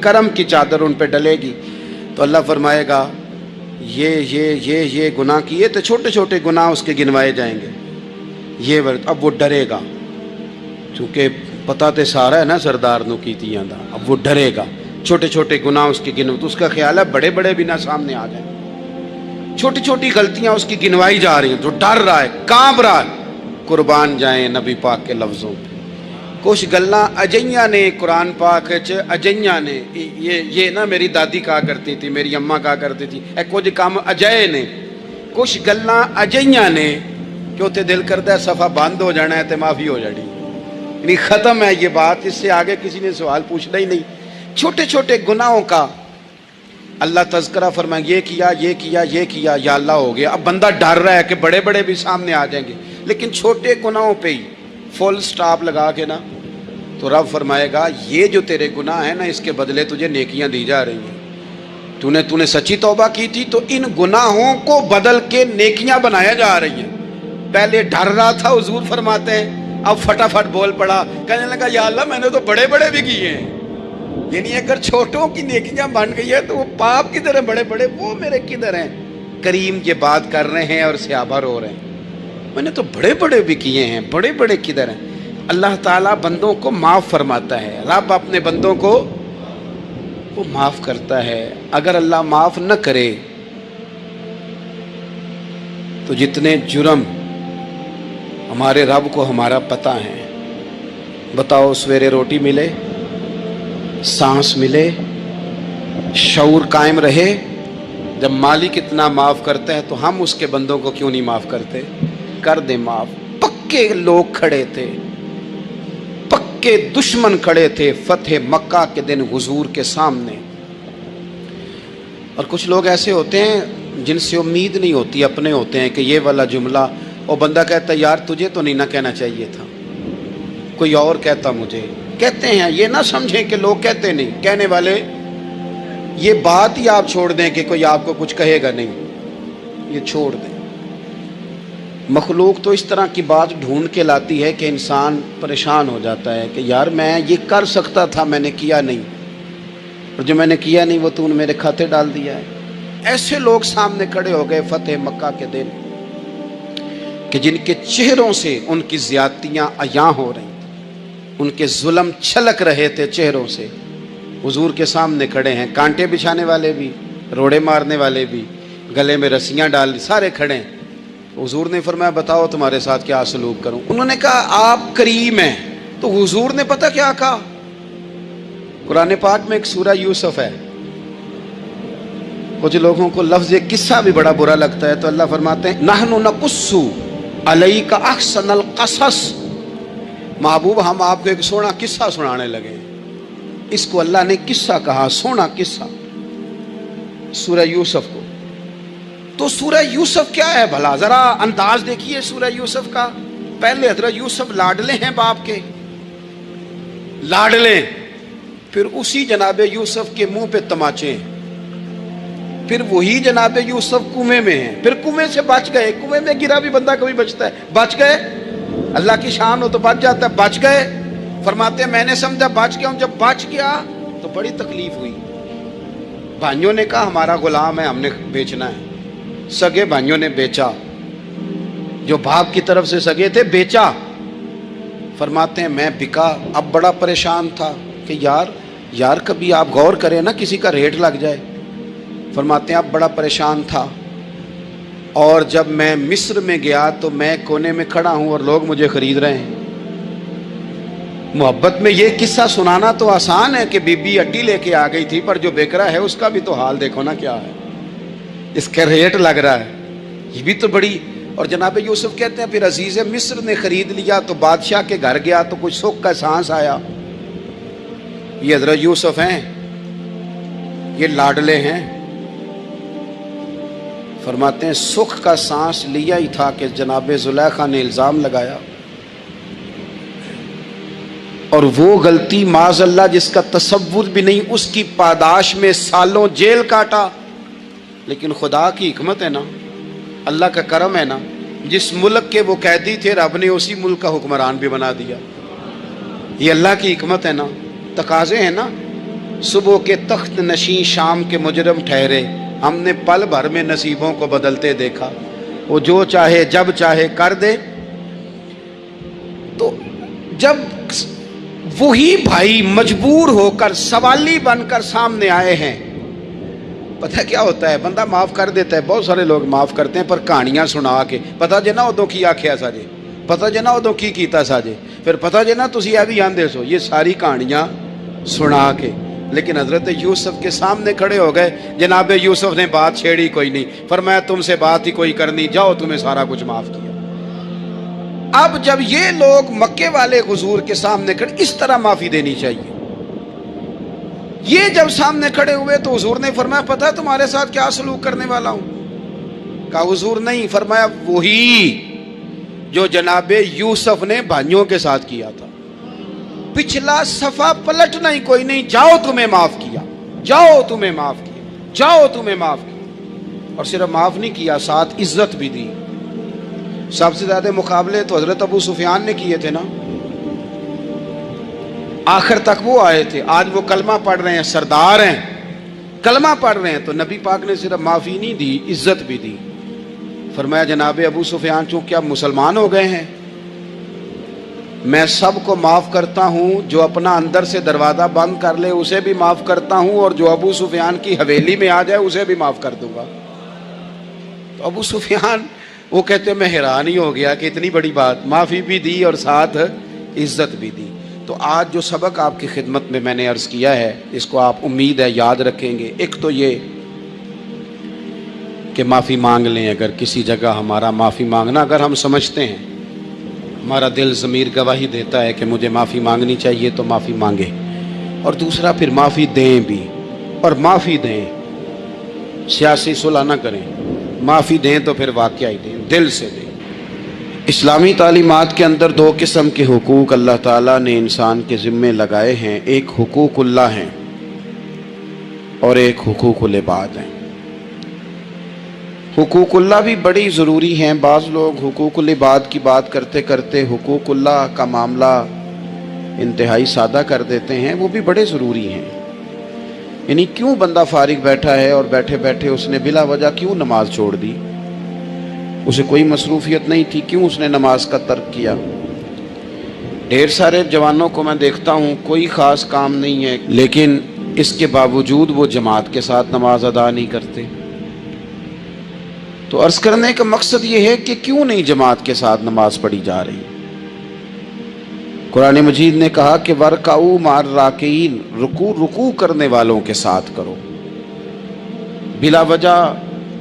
کرم کی چادر ان پہ ڈلے گی، تو اللہ فرمائے گا یہ گناہ کیے تو چھوٹے چھوٹے گناہ اس کے گنوائے جائیں گے، یہ اب وہ ڈرے گا، چونکہ پتہ تے سارا ہے نا سردار نو کیتیاں دا، اب وہ ڈرے گا، چھوٹے چھوٹے گناہ اس کے گنو، تو اس کا خیال ہے بڑے بڑے بھی نہ سامنے آ جائیں، چھوٹی چھوٹی غلطیاں اس کی گنوائی جا رہی ہیں، جو ڈر رہا ہے، کانپ رہا ہے۔ قربان جائیں نبی پاک کے لفظوں پہ، کچھ گلاں اجیاں نے قرآن پاک اجیاں نے، یہ نا میری دادی کہا کرتی تھی، میری اماں کہا کرتی تھی، اے کچھ کام اجائے نے، کچھ گلاں اجیاں نے کہ اتنے دل کرتا ہے صفحہ بند ہو جانا ہے تو معافی ہو جانی، یعنی ختم ہے یہ بات، اس سے آگے کسی نے سوال پوچھنا ہی نہیں۔ چھوٹے چھوٹے گناہوں کا اللہ تذکرہ فرمائے، یہ کیا یا اللہ ہو گیا، اب بندہ ڈر رہا ہے کہ بڑے بڑے بھی سامنے آ جائیں گے، لیکن چھوٹے گناہوں پہ ہی فل سٹاپ لگا کے نا تو رب فرمائے گا یہ جو تیرے گناہ ہیں نا اس کے بدلے تجھے نیکیاں دی جا رہی ہیں، تو نے سچی توبہ کی تھی تو ان گناہوں کو بدل کے نیکیاں بنایا جا رہی ہیں۔ پہلے ڈر رہا تھا، حضور فرماتے ہیں، اب فٹافٹ بول پڑا، کہنے لگا یا اللہ میں نے تو بڑے بڑے بھی کیے ہیں، یعنی اگر چھوٹوں کی نیکیاں بن گئی ہے تو وہ پاپ کدھر ہیں بڑے بڑے، وہ میرے کدھر ہیں۔ کریم یہ بات کر رہے ہیں اور صحابہ رو رہے ہیں، میں نے تو بڑے بڑے بھی کیے ہیں، بڑے بڑے کدھر ہیں۔ اللہ تعالیٰ بندوں کو معاف فرماتا ہے، رب اپنے بندوں کو وہ معاف کرتا ہے۔ اگر اللہ معاف نہ کرے تو جتنے جرم ہمارے رب کو ہمارا پتہ ہے، بتاؤ سویرے روٹی ملے، سانس ملے، شعور قائم رہے، جب مالک اتنا معاف کرتا ہے تو ہم اس کے بندوں کو کیوں نہیں معاف کرتے؟ کر دیں معاف۔ پکے لوگ کھڑے تھے، پکے دشمن کھڑے تھے فتح مکہ کے دن حضور کے سامنے، اور کچھ لوگ ایسے ہوتے ہیں جن سے امید نہیں ہوتی، اپنے ہوتے ہیں کہ یہ والا جملہ، اور بندہ کہتا ہے یار تجھے تو نہیں نہ کہنا چاہیے تھا، کوئی اور کہتا مجھے، کہتے ہیں، یہ نہ سمجھیں کہ لوگ کہتے نہیں، کہنے والے، یہ بات ہی آپ چھوڑ دیں کہ کوئی آپ کو کچھ کہے گا نہیں، یہ چھوڑ دیں۔ مخلوق تو اس طرح کی بات ڈھونڈ کے لاتی ہے کہ انسان پریشان ہو جاتا ہے کہ یار میں یہ کر سکتا تھا، میں نے کیا نہیں، اور جو میں نے کیا نہیں وہ تو نے میرے کھاتے ڈال دیا ہے۔ ایسے لوگ سامنے کھڑے ہو گئے فتح مکہ کے دن کہ جن کے چہروں سے ان کی زیادتیاں عیاں ہو رہی، ان کے ظلم چھلک رہے تھے چہروں سے، حضور کے سامنے کھڑے ہیں، کانٹے بچھانے والے بھی، روڑے مارنے والے بھی، گلے میں رسیاں ڈال، سارے کھڑے ہیں۔ حضور نے فرمایا بتاؤ تمہارے ساتھ کیا سلوک کروں؟ انہوں نے کہا آپ کریم ہیں، تو حضور نے پتہ کیا کہا؟ قرآن پاک میں ایک سورہ یوسف ہے، کچھ لوگوں کو لفظ قصہ بھی بڑا برا لگتا ہے، تو اللہ فرماتے ہیں نحن نقص علیک احسن القصص، محبوب ہم آپ کو ایک سونا قصہ سنانے لگے، اس کو اللہ نے قصہ کہا، سونا قصہ، سورہ یوسف کو۔ تو سورہ یوسف کیا ہے بھلا؟ ذرا انداز دیکھیے سورہ یوسف کا۔ پہلے حضرت یوسف لاڈلے ہیں باپ کے، لاڈلے، پھر اسی جناب یوسف کے منہ پہ تماچے ہیں، پھر وہی جناب یوسف کنویں میں ہیں، پھر کنویں سے بچ گئے، کنویں میں گرا بھی بندہ کبھی بچتا ہے، بچ گئے، اللہ کی شان ہو تو بچ جاتا ہے، بچ گئے، فرماتے ہیں میں نے سمجھا بچ گیا ہوں، جب بچ گیا تو بڑی تکلیف ہوئی، بھائیوں نے کہا ہمارا غلام ہے، ہم نے بیچنا ہے، سگے بھائیوں نے بیچا، جو باپ کی طرف سے سگے تھے بیچا، فرماتے ہیں میں بکا، اب بڑا پریشان تھا کہ یار کبھی آپ غور کریں نا کسی کا ریٹ لگ جائے، فرماتے ہیں اب بڑا پریشان تھا، اور جب میں مصر میں گیا تو میں کونے میں کھڑا ہوں اور لوگ مجھے خرید رہے ہیں۔ محبت میں یہ قصہ سنانا تو آسان ہے کہ بی بی اڈی لے کے آ گئی تھی، پر جو بیچ رہا ہے اس کا بھی تو حال دیکھو نا کیا ہے، اس کا ریٹ لگ رہا ہے، یہ بھی تو بڑی۔ اور جناب یوسف کہتے ہیں پھر عزیز مصر نے خرید لیا تو بادشاہ کے گھر گیا تو کچھ سکھ کا سانس آیا، یہ حضرت یوسف ہیں، یہ لاڈلے ہیں، فرماتے ہیں سکھ کا سانس لیا ہی تھا کہ جناب زلیخا نے الزام لگایا، اور وہ غلطی معاذ اللہ جس کا تصور بھی نہیں، اس کی پاداش میں سالوں جیل کاٹا، لیکن خدا کی حکمت ہے نا، اللہ کا کرم ہے نا، جس ملک کے وہ قیدی تھے رب نے اسی ملک کا حکمران بھی بنا دیا. یہ اللہ کی حکمت ہے نا, تقاضے ہیں نا. صبح کے تخت نشین شام کے مجرم ٹھہرے, ہم نے پل بھر میں نصیبوں کو بدلتے دیکھا. وہ جو چاہے جب چاہے کر دے. تو جب وہی بھائی مجبور ہو کر سوالی بن کر سامنے آئے ہیں, پتہ کیا ہوتا ہے, بندہ معاف کر دیتا ہے. بہت سارے لوگ معاف کرتے ہیں پر کہانیاں سنا کے, پتہ جنا ادو کی آخیا ساجے, پتہ جنا ادو کی کیتا ساجے, پھر پتہ جنا تسی یہ بھی آندے سو. یہ ساری کہانیاں سنا کے. لیکن حضرت یوسف کے سامنے کھڑے ہو گئے. جناب یوسف نے بات چھیڑی کوئی نہیں, فرمایا تم سے بات ہی کوئی کرنی, جاؤ تمہیں سارا کچھ معاف کیا. اب جب یہ لوگ مکے والے حضور کے سامنے کھڑے, اس طرح معافی دینی چاہیے. یہ جب سامنے کھڑے ہوئے تو حضور نے فرمایا پتہ ہے تمہارے ساتھ کیا سلوک کرنے والا ہوں؟ کہا حضور نہیں. فرمایا وہی جو جناب یوسف نے بھائیوں کے ساتھ کیا تھا. پچھلا صفحہ پلٹنا ہی کوئی نہیں, جاؤ تمہیں معاف کیا, جاؤ تمہیں معاف کیا, جاؤ تمہیں معاف کیا. اور صرف معاف نہیں کیا, ساتھ عزت بھی دی. سب سے زیادہ مقابلے تو حضرت ابو سفیان نے کیے تھے نا, آخر تک وہ آئے تھے. آج وہ کلمہ پڑھ رہے ہیں, سردار ہیں, کلمہ پڑھ رہے ہیں. تو نبی پاک نے صرف معافی نہیں دی, عزت بھی دی. فرمایا جناب ابو سفیان چونکہ اب مسلمان ہو گئے ہیں, میں سب کو معاف کرتا ہوں. جو اپنا اندر سے دروازہ بند کر لے اسے بھی معاف کرتا ہوں, اور جو ابو سفیان کی حویلی میں آ جائے اسے بھی معاف کر دوں گا. تو ابو سفیان وہ کہتے ہیں میں حیران ہی ہو گیا کہ اتنی بڑی بات, معافی بھی دی اور ساتھ عزت بھی دی. تو آج جو سبق آپ کی خدمت میں نے عرض کیا ہے, اس کو آپ امید ہے یاد رکھیں گے. ایک تو یہ کہ معافی مانگ لیں. اگر کسی جگہ ہمارا معافی مانگنا اگر ہم سمجھتے ہیں, ہمارا دل ضمیر گواہی دیتا ہے کہ مجھے معافی مانگنی چاہیے, تو معافی مانگے. اور دوسرا پھر معافی دیں بھی, اور معافی دیں, سیاسی صلح نہ کریں. معافی دیں تو پھر واقعی دیں, دل سے دیں. اسلامی تعلیمات کے اندر دو قسم کے حقوق اللہ تعالیٰ نے انسان کے ذمے لگائے ہیں. ایک حقوق اللہ ہیں اور ایک حقوق العباد ہیں. حقوق اللہ بھی بڑی ضروری ہیں. بعض لوگ حقوق العباد کی بات کرتے کرتے حقوق اللہ کا معاملہ انتہائی سادہ کر دیتے ہیں. وہ بھی بڑے ضروری ہیں. یعنی کیوں بندہ فارغ بیٹھا ہے اور بیٹھے بیٹھے اس نے بلا وجہ کیوں نماز چھوڑ دی؟ اسے کوئی مصروفیت نہیں تھی, کیوں اس نے نماز کا ترک کیا؟ ڈھیر سارے جوانوں کو میں دیکھتا ہوں کوئی خاص کام نہیں ہے, لیکن اس کے باوجود وہ جماعت کے ساتھ نماز ادا نہیں کرتے. تو عرض کرنے کا مقصد یہ ہے کہ کیوں نہیں جماعت کے ساتھ نماز پڑھی جا رہی؟ قرآن مجید نے کہا کہ وَرْكَعُوا مَعَ الرَّاكِعِينَ, رکوع کرنے والوں کے ساتھ کرو. بلا وجہ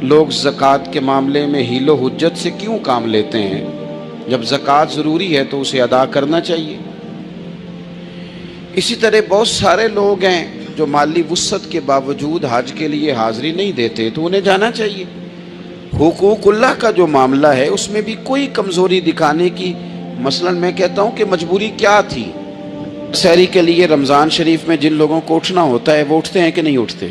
لوگ زکوٰۃ کے معاملے میں حیل و حجت سے کیوں کام لیتے ہیں؟ جب زکوٰۃ ضروری ہے تو اسے ادا کرنا چاہیے. اسی طرح بہت سارے لوگ ہیں جو مالی وسعت کے باوجود حج کے لیے حاضری نہیں دیتے, تو انہیں جانا چاہیے. حقوق اللہ کا جو معاملہ ہے اس میں بھی کوئی کمزوری دکھانے کی, مثلا میں کہتا ہوں کہ مجبوری کیا تھی؟ سحری کے لیے رمضان شریف میں جن لوگوں کو اٹھنا ہوتا ہے وہ اٹھتے ہیں کہ نہیں اٹھتے؟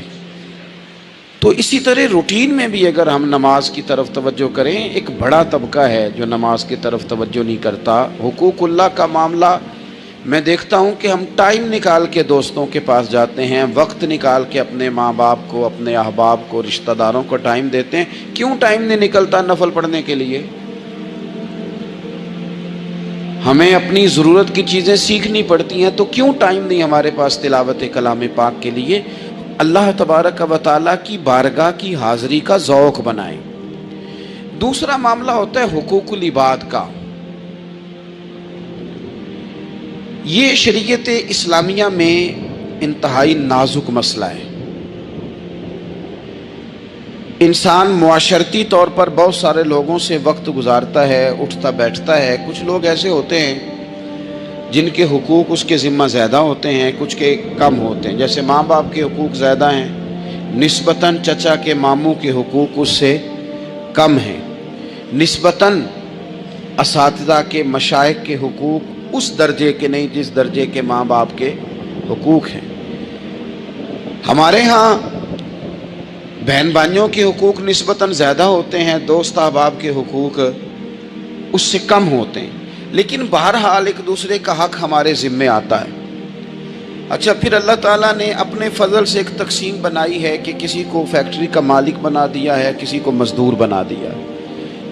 تو اسی طرح روٹین میں بھی اگر ہم نماز کی طرف توجہ کریں, ایک بڑا طبقہ ہے جو نماز کی طرف توجہ نہیں کرتا. حقوق اللہ کا معاملہ میں دیکھتا ہوں کہ ہم ٹائم نکال کے دوستوں کے پاس جاتے ہیں, وقت نکال کے اپنے ماں باپ کو, اپنے احباب کو, رشتہ داروں کو ٹائم دیتے ہیں. کیوں ٹائم نہیں نکلتا نفل پڑھنے کے لیے؟ ہمیں اپنی ضرورت کی چیزیں سیکھنی پڑتی ہیں, تو کیوں ٹائم نہیں ہمارے پاس تلاوت کلام پاک کے لیے؟ اللہ تبارک و تعالیٰ کی بارگاہ کی حاضری کا ذوق بنائیں. دوسرا معاملہ ہوتا ہے حقوق العباد کا. یہ شریعت اسلامیہ میں انتہائی نازک مسئلہ ہے. انسان معاشرتی طور پر بہت سارے لوگوں سے وقت گزارتا ہے, اٹھتا بیٹھتا ہے. کچھ لوگ ایسے ہوتے ہیں جن کے حقوق اس کے ذمہ زیادہ ہوتے ہیں, کچھ کے کم ہوتے ہیں. جیسے ماں باپ کے حقوق زیادہ ہیں, نسبتاً چچا کے ماموں کے حقوق اس سے کم ہیں. نسبتاً اساتذہ کے مشائخ کے حقوق اس درجے کے نہیں جس درجے کے ماں باپ کے حقوق ہیں. ہمارے ہاں بہن بھائیوں کے حقوق نسبتاً زیادہ ہوتے ہیں, دوست احباب کے حقوق اس سے کم ہوتے ہیں، لیکن بہرحال ایک دوسرے کا حق ہمارے ذمے آتا ہے۔ اچھا، پھر اللہ تعالیٰ نے اپنے فضل سے ایک تقسیم بنائی ہے کہ کسی کو فیکٹری کا مالک بنا دیا ہے، کسی کو مزدور بنا دیا ہے،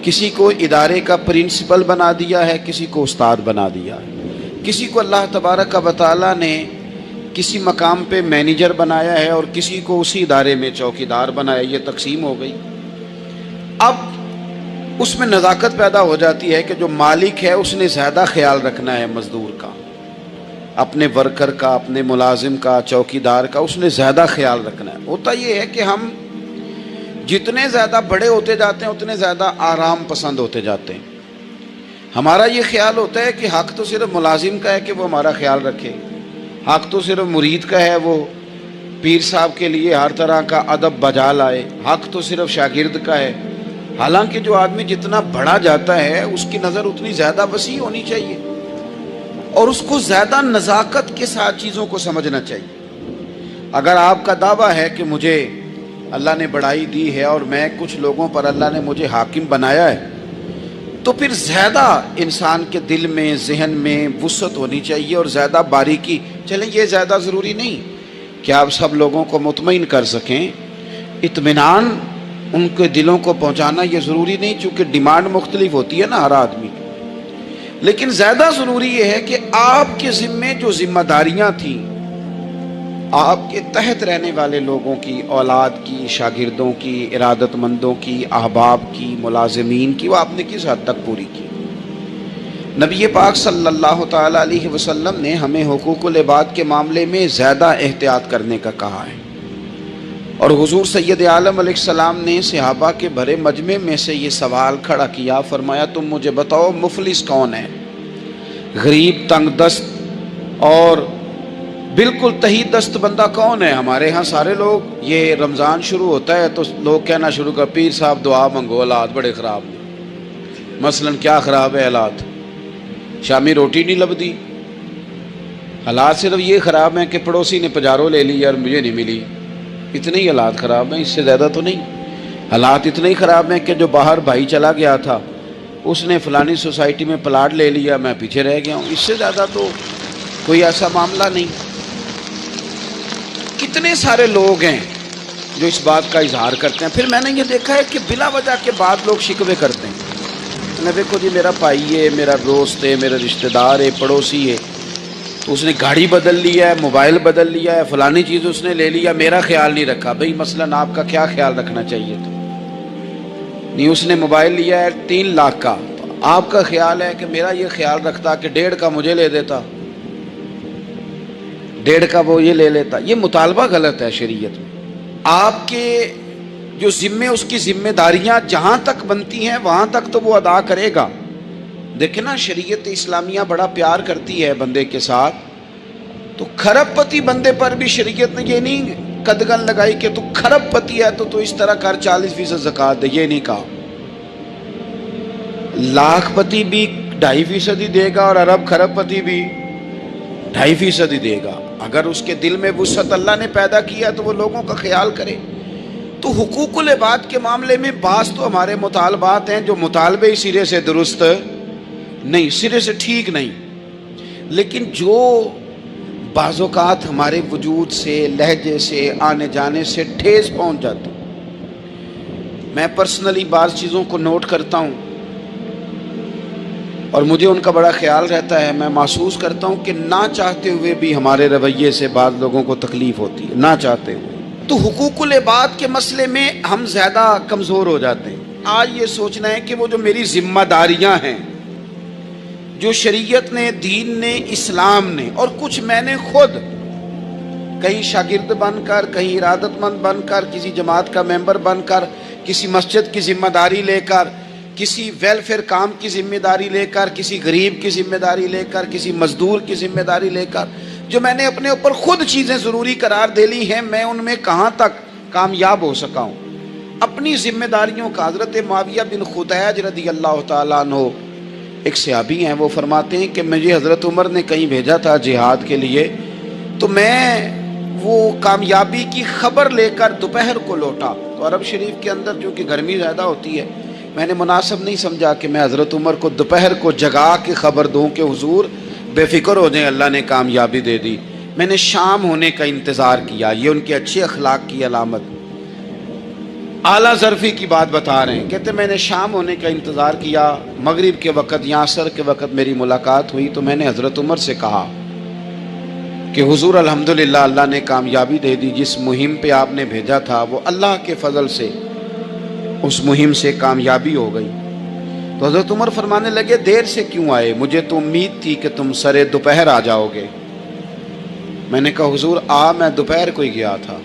کسی کو ادارے کا پرنسپل بنا دیا ہے، کسی کو استاد بنا دیا ہے، کسی کو اللہ تبارک و تعالیٰ نے کسی مقام پہ مینیجر بنایا ہے اور کسی کو اسی ادارے میں چوکیدار بنایا۔ یہ تقسیم ہو گئی۔ اب اس میں نزاکت پیدا ہو جاتی ہے کہ جو مالک ہے اس نے زیادہ خیال رکھنا ہے مزدور کا، اپنے ورکر کا، اپنے ملازم کا، چوکیدار کا، اس نے زیادہ خیال رکھنا ہے۔ ہوتا یہ ہے کہ ہم جتنے زیادہ بڑے ہوتے جاتے ہیں اتنے زیادہ آرام پسند ہوتے جاتے ہیں۔ ہمارا یہ خیال ہوتا ہے کہ حق تو صرف ملازم کا ہے کہ وہ ہمارا خیال رکھے، حق تو صرف مرید کا ہے وہ پیر صاحب کے لیے ہر طرح کا ادب بجا لائے، حق تو صرف شاگرد کا ہے۔ حالانکہ جو آدمی جتنا بڑا جاتا ہے اس کی نظر اتنی زیادہ وسیع ہونی چاہیے اور اس کو زیادہ نزاکت کے ساتھ چیزوں کو سمجھنا چاہیے۔ اگر آپ کا دعویٰ ہے کہ مجھے اللہ نے بڑائی دی ہے اور میں کچھ لوگوں پر اللہ نے مجھے حاکم بنایا ہے، تو پھر زیادہ انسان کے دل میں، ذہن میں وسعت ہونی چاہیے اور زیادہ باریکی۔ چلیں، یہ زیادہ ضروری نہیں کہ آپ سب لوگوں کو مطمئن کر سکیں، اطمینان ان کے دلوں کو پہنچانا یہ ضروری نہیں، چونکہ ڈیمانڈ مختلف ہوتی ہے نا ہر آدمی کی۔ لیکن زیادہ ضروری یہ ہے کہ آپ کے ذمے جو ذمہ داریاں تھیں، آپ کے تحت رہنے والے لوگوں کی، اولاد کی، شاگردوں کی، ارادت مندوں کی، احباب کی، ملازمین کی، وہ آپ نے کس حد تک پوری کی۔ نبی پاک صلی اللہ تعالیٰ علیہ وسلم نے ہمیں حقوق العباد کے معاملے میں زیادہ احتیاط کرنے کا کہا ہے، اور حضور سید عالم علیہ السلام نے صحابہ کے بھرے مجمع میں سے یہ سوال کھڑا کیا، فرمایا تم مجھے بتاؤ مفلس کون ہے، غریب، تنگ دست اور بالکل تہی دست بندہ کون ہے؟ ہمارے ہاں سارے لوگ، یہ رمضان شروع ہوتا ہے تو لوگ کہنا شروع کر، پیر صاحب دعا منگو، حالات بڑے خراب ہیں۔ مثلا کیا خراب ہے حالات؟ شامی روٹی نہیں لبدی، حالات صرف یہ خراب ہیں کہ پڑوسی نے پجارو لے لی اور مجھے نہیں ملی، اتنے ہی حالات خراب ہیں، اس سے زیادہ تو نہیں۔ حالات اتنے ہی خراب ہیں کہ جو باہر بھائی چلا گیا تھا اس نے فلانی سوسائٹی میں پلاٹ لے لیا، میں پیچھے رہ گیا ہوں، اس سے زیادہ تو کوئی ایسا معاملہ نہیں۔ کتنے سارے لوگ ہیں جو اس بات کا اظہار کرتے ہیں۔ پھر میں نے یہ دیکھا ہے کہ بلا وجہ کے بعد لوگ شکوے کرتے ہیں، دیکھو جی میرا بھائی ہے، میرا دوست ہے، میرا رشتہ دار ہے، پڑوسی ہے، تو اس نے گاڑی بدل لیا ہے، موبائل بدل لیا ہے، فلانی چیز اس نے لے لیا، میرا خیال نہیں رکھا۔ بھئی مثلا آپ کا کیا خیال رکھنا چاہیے تھا؟ نہیں، اس نے موبائل لیا ہے 3 لاکھ کا، آپ کا خیال ہے کہ میرا یہ خیال رکھتا کہ 1.5 کا مجھے لے دیتا، 1.5 کا وہ یہ لے لیتا۔ یہ مطالبہ غلط ہے شریعت میں۔ آپ کے جو ذمے، اس کی ذمہ داریاں جہاں تک بنتی ہیں وہاں تک تو وہ ادا کرے گا۔ دیکھیں نا، شریعت اسلامیہ بڑا پیار کرتی ہے بندے کے ساتھ، تو کھرب پتی بندے پر بھی شریعت نے یہ نہیں قدغن لگائی کہ تو کھرب پتی ہے تو اس طرح کر 40% زکوٰۃ دے، یہ نہیں کہا۔ لاکھ پتی بھی 2.5% ہی دے گا اور ارب کھرب پتی بھی 2.5% ہی دے گا۔ اگر اس کے دل میں وسعت اللہ نے پیدا کیا تو وہ لوگوں کا خیال کرے۔ تو حقوق العباد کے معاملے میں بعض تو ہمارے مطالبات ہیں جو مطالبے سرے سے درست نہیں، سرے سے ٹھیک نہیں، لیکن جو بعض اوقات ہمارے وجود سے، لہجے سے، آنے جانے سے ٹھیس پہنچ جاتی، میں پرسنلی بعض چیزوں کو نوٹ کرتا ہوں اور مجھے ان کا بڑا خیال رہتا ہے۔ میں محسوس کرتا ہوں کہ نہ چاہتے ہوئے بھی ہمارے رویے سے بعض لوگوں کو تکلیف ہوتی ہے، نہ چاہتے ہوئے۔ تو حقوق العباد کے مسئلے میں ہم زیادہ کمزور ہو جاتے ہیں۔ آج یہ سوچنا ہے کہ وہ جو میری ذمہ داریاں ہیں، جو شریعت نے، دین نے، اسلام نے، اور کچھ میں نے خود کہیں شاگرد بن کر، کہیں ارادت مند بن کر، کسی جماعت کا ممبر بن کر، کسی مسجد کی ذمہ داری لے کر، کسی ویلفیئر کام کی ذمہ داری لے کر، کسی غریب کی ذمہ داری لے کر، کسی مزدور کی ذمہ داری لے کر، جو میں نے اپنے اوپر خود چیزیں ضروری قرار دے لی ہیں، میں ان میں کہاں تک کامیاب ہو سکا ہوں اپنی ذمہ داریوں کا۔ حضرت معاویہ بن خدیج رضی اللہ تعالیٰ عنہ ایک صحابی ہیں، وہ فرماتے ہیں کہ مجھے حضرت عمر نے کہیں بھیجا تھا جہاد کے لیے، تو میں وہ کامیابی کی خبر لے کر دوپہر کو لوٹا۔ تو عرب شریف کے اندر چونکہ گرمی زیادہ ہوتی ہے، میں نے مناسب نہیں سمجھا کہ میں حضرت عمر کو دوپہر کو جگا کے خبر دوں کہ حضور بے فکر ہو جائیں، اللہ نے کامیابی دے دی۔ میں نے شام ہونے کا انتظار کیا، یہ ان کے اچھے اخلاق کی علامت، اعلیٰ ظرفی کی بات بتا رہے ہیں۔ کہتے میں نے شام ہونے کا انتظار کیا، مغرب کے وقت یا عصر کے وقت میری ملاقات ہوئی تو میں نے حضرت عمر سے کہا کہ حضور الحمدللہ اللہ نے کامیابی دے دی، جس مہم پہ آپ نے بھیجا تھا وہ اللہ کے فضل سے اس مہم سے کامیابی ہو گئی۔ تو حضرت عمر فرمانے لگے دیر سے کیوں آئے؟ مجھے تو امید تھی کہ تم سرے دوپہر آ جاؤ گے۔ میں نے کہا حضور میں دوپہر کو ہی گیا تھا،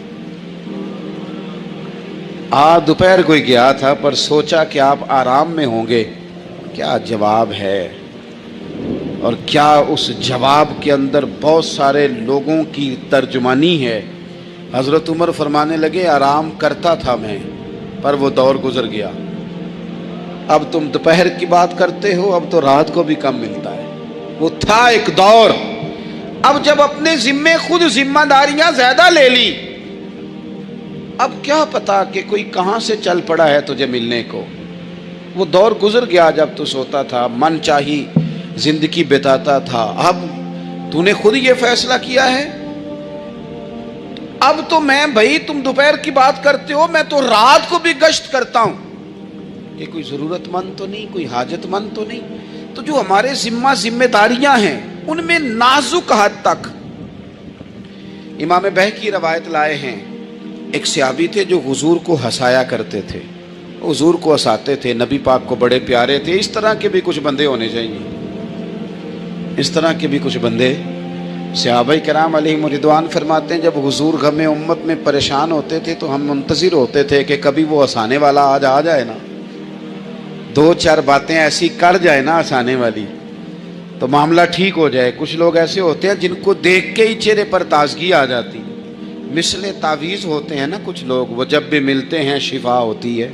دوپہر کو ہی گیا تھا، پر سوچا کہ آپ آرام میں ہوں گے۔ کیا جواب ہے، اور کیا اس جواب کے اندر بہت سارے لوگوں کی ترجمانی ہے۔ حضرت عمر فرمانے لگے آرام کرتا تھا میں، پر وہ دور گزر گیا، اب تم دوپہر کی بات کرتے ہو، اب تو رات کو بھی کم ملتا ہے۔ وہ تھا ایک دور، اب جب اپنے ذمے خود ذمہ داریاں زیادہ لے لی، اب کیا پتا کہ کوئی کہاں سے چل پڑا ہے تجھے ملنے کو۔ وہ دور گزر گیا جب تو سوتا تھا، من چاہی زندگی بتاتا تھا، اب تو نے خود یہ فیصلہ کیا ہے۔ اب تو میں بھائی تم دوپہر کی بات کرتے ہو، میں تو رات کو بھی گشت کرتا ہوں کہ کوئی ضرورت مند تو نہیں، کوئی حاجت مند تو نہیں۔ تو جو ہمارے ذمہ داریاں ہیں ان میں نازک حد تک، امام بہقی روایت لائے ہیں، ایک صحابی تھے جو حضور کو ہنسایا کرتے تھے، حضور کو ہنساتے تھے، نبی پاک کو بڑے پیارے تھے۔ اس طرح کے بھی کچھ بندے ہونے چاہیے، اس طرح کے بھی کچھ بندے۔ صحابہ کرام علیہم رضوان فرماتے ہیں جب حضور غم امت میں پریشان ہوتے تھے تو ہم منتظر ہوتے تھے کہ کبھی وہ ہنسانے والا آج آ جائے نا، دو چار باتیں ایسی کر جائے نا ہنسانے والی، تو معاملہ ٹھیک ہو جائے۔ کچھ لوگ ایسے ہوتے ہیں جن کو دیکھ کے ہی چہرے پر تازگی آ جاتی، مثل تعویذ ہوتے ہیں نا کچھ لوگ، وہ جب بھی ملتے ہیں شفا ہوتی ہے۔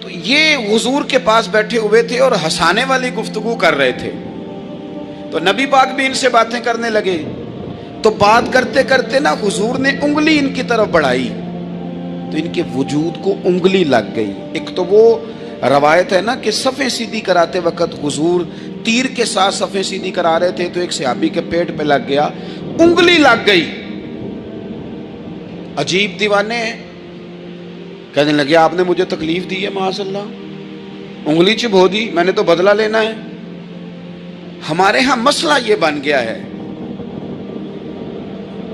تو یہ حضور کے پاس بیٹھے ہوئے تھے اور ہنسانے والی گفتگو کر رہے تھے، تو نبی پاک بھی ان سے باتیں کرنے لگے۔ تو بات کرتے کرتے نا حضور نے انگلی ان کی طرف بڑھائی تو ان کے وجود کو انگلی لگ گئی۔ ایک تو وہ روایت ہے نا کہ صفیں سیدھی کراتے وقت حضور تیر کے ساتھ صفیں سیدھی کرا رہے تھے تو ایک صحابی کے پیٹ پہ لگ گیا، انگلی لگ گئی۔ عجیب دیوانے ہیں، کہنے لگے آپ نے مجھے تکلیف دی ہے، معاذ اللہ انگلی چبھو دی، میں نے تو بدلہ لینا ہے۔ ہمارے ہاں مسئلہ یہ بن گیا ہے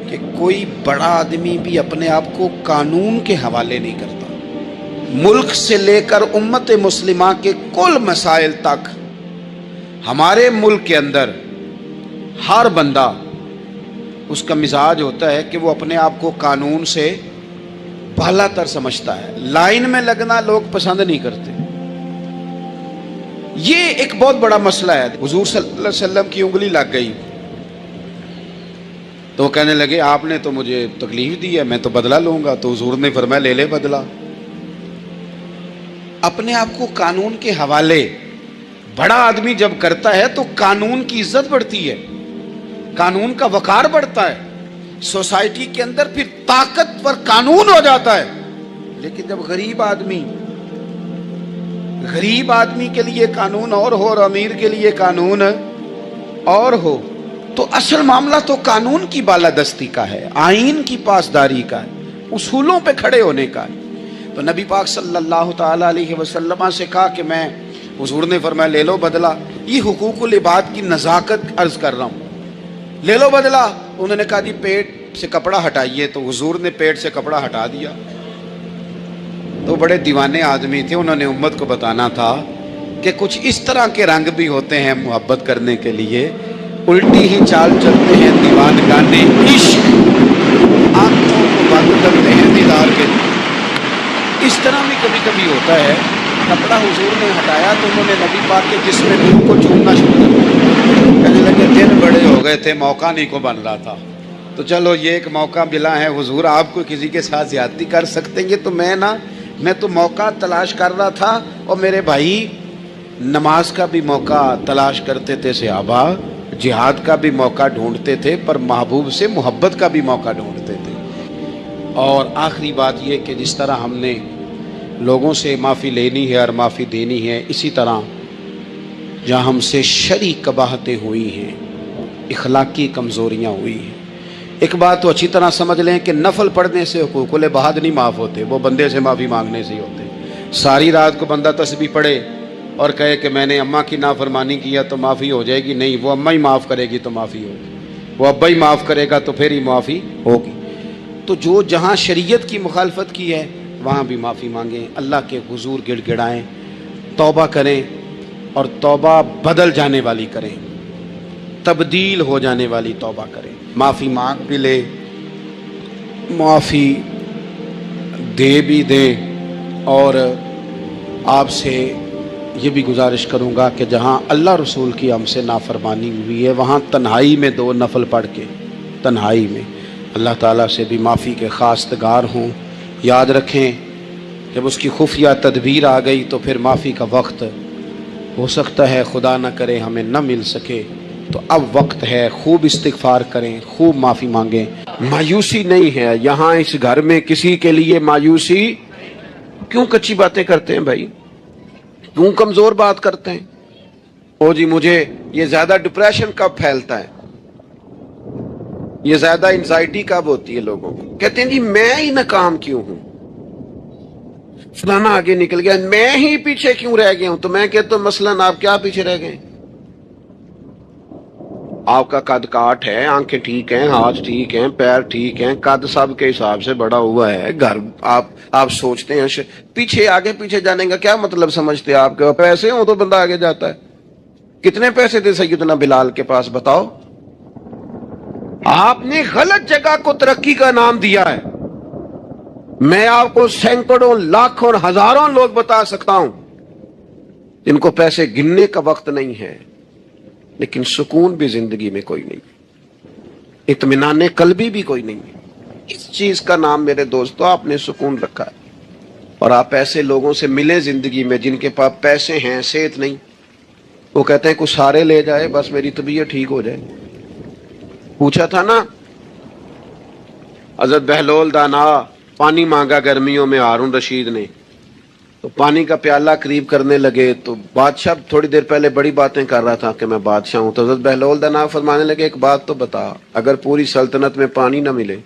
کہ کوئی بڑا آدمی بھی اپنے آپ کو قانون کے حوالے نہیں کرتا۔ ملک سے لے کر امت مسلمہ کے کل مسائل تک ہمارے ملک کے اندر ہر بندہ، اس کا مزاج ہوتا ہے کہ وہ اپنے آپ کو قانون سے بالا تر سمجھتا ہے۔ لائن میں لگنا لوگ پسند نہیں کرتے، یہ ایک بہت بڑا مسئلہ ہے۔ حضور صلی اللہ علیہ وسلم کی انگلی لگ گئی تو وہ کہنے لگے آپ نے تو مجھے تکلیف دی ہے، میں تو بدلہ لوں گا۔ تو حضور نے فرمایا لے لے بدلہ۔ اپنے آپ کو قانون کے حوالے بڑا آدمی جب کرتا ہے تو قانون کی عزت بڑھتی ہے، قانون کا وقار بڑھتا ہے، سوسائٹی کے اندر پھر طاقتور قانون ہو جاتا ہے۔ لیکن جب غریب آدمی کے لیے قانون اور ہو اور امیر کے لیے قانون اور ہو، تو اصل معاملہ تو قانون کی بالادستی کا ہے، آئین کی پاسداری کا ہے، اصولوں پہ کھڑے ہونے کا ہے۔ تو نبی پاک صلی اللہ تعالی علیہ وسلم سے کہا کہ میں، حضور نے فرمایا لے لو بدلہ۔ یہ حقوق العباد کی نزاکت عرض کر رہا ہوں، لے لو بدلہ۔ انہوں نے کہا جی پیٹ سے کپڑا ہٹائیے، تو حضور نے پیٹ سے کپڑا ہٹا دیا۔ تو بڑے دیوانے آدمی تھے، انہوں نے امت کو بتانا تھا کہ کچھ اس طرح کے رنگ بھی ہوتے ہیں محبت کرنے کے لیے، الٹی ہی چال چلتے ہیں دیوان گانے عشق، آنکھوں کو بند کرتے ہیں دیدار کے لیے۔ اس طرح بھی کبھی کبھی ہوتا ہے۔ کپڑا حضور نے ہٹایا تو انہوں نے نبی پاک کے جسم نور کو چومنا شروع کر دیا، کہنے لگے دن بڑے ہو گئے تھے، موقع نہیں کو بن رہا تھا، تو چلو یہ ایک موقع ملا ہے، حضور آپ کو کسی کے ساتھ زیادتی کر سکتے ہیں، تو میں تو موقع تلاش کر رہا تھا، اور میرے بھائی نماز کا بھی موقع تلاش کرتے تھے صحابہ، جہاد کا بھی موقع ڈھونڈتے تھے، پر محبوب سے محبت کا بھی موقع ڈھونڈتے تھے۔ اور آخری بات یہ کہ جس طرح ہم نے لوگوں سے معافی لینی ہے اور معافی دینی ہے. اسی طرح جہاں ہم سے شرعی قباحتیں ہوئی ہیں، اخلاقی کمزوریاں ہوئی ہیں، ایک بات تو اچھی طرح سمجھ لیں کہ نفل پڑھنے سے حقوق العباد نہیں معاف ہوتے، وہ بندے سے معافی مانگنے سے ہی ہوتے. ساری رات کو بندہ تسبیح پڑھے اور کہے کہ میں نے اماں کی نافرمانی کیا تو معافی ہو جائے گی، نہیں، وہ اماں ہی معاف کرے گی تو معافی ہوگی، وہ ابا ہی معاف کرے گا تو پھر ہی معافی ہوگی. تو جو جہاں شریعت کی مخالفت کی ہے وہاں بھی معافی مانگیں، اللہ کے حضور گڑ گڑائیں، توبہ کریں، اور توبہ بدل جانے والی کریں، تبدیل ہو جانے والی توبہ کریں. معافی مانگ بھی لے، معافی دے بھی دیں. اور آپ سے یہ بھی گزارش کروں گا کہ جہاں اللہ رسول کی ہم سے نافرمانی ہوئی ہے وہاں تنہائی میں 2 نفل پڑھ کے تنہائی میں اللہ تعالیٰ سے بھی معافی کے خواستگار ہوں. یاد رکھیں جب اس کی خفیہ تدبیر آ گئی تو پھر معافی کا وقت ہو سکتا ہے خدا نہ کرے ہمیں نہ مل سکے، تو اب وقت ہے، خوب استغفار کریں، خوب معافی مانگیں. مایوسی نہیں ہے یہاں اس گھر میں کسی کے لیے مایوسی. کیوں کچی باتیں کرتے ہیں بھائی؟ کیوں کمزور بات کرتے ہیں؟ او جی مجھے یہ زیادہ ڈپریشن کب پھیلتا ہے، یہ زیادہ انزائٹی کب ہوتی ہے لوگوں کو؟ کہتے ہیں جی میں ہی ناکام کیوں ہوں، فلانا آگے نکل گیا، میں ہی پیچھے کیوں رہ گیا ہوں. تو میں کہتا ہوں مثلاً آپ کیا پیچھے رہ گئے؟ آپ کا قد کاٹ ہے، آنکھیں ٹھیک ہیں، ہاتھ ٹھیک ہیں، پیر ٹھیک ہیں، قد سب کے حساب سے بڑا ہوا ہے. گھر آپ سوچتے ہیں پیچھے آگے پیچھے جانے کا کیا مطلب سمجھتے ہیں آپ کے پیسے ہوں تو بندہ آگے جاتا ہے. کتنے پیسے تھے سیدنا بلال کے پاس بتاؤ؟ آپ نے غلط جگہ کو ترقی کا نام دیا ہے. میں آپ کو سینکڑوں لاکھوں ہزاروں لوگ بتا سکتا ہوں جن کو پیسے گننے کا وقت نہیں ہے، لیکن سکون بھی زندگی میں کوئی نہیں، اطمینان قلبی بھی کوئی نہیں. اس چیز کا نام میرے دوستو آپ نے سکون رکھا ہے. اور آپ ایسے لوگوں سے ملے زندگی میں جن کے پاس پیسے ہیں صحت نہیں، وہ کہتے ہیں کچھ سارے لے جائے بس میری طبیعت ٹھیک ہو جائے. پوچھا تھا نا حضرت بہلول دانا پانی مانگا گرمیوں میں ہارون رشید نے، تو پانی کا پیالہ قریب کرنے لگے تو بادشاہ تھوڑی دیر پہلے بڑی باتیں کر رہا تھا کہ میں بادشاہ ہوں. تو حضرت بہلول دانا فرمانے لگے ایک بات تو بتا، اگر پوری سلطنت میں پانی نہ ملے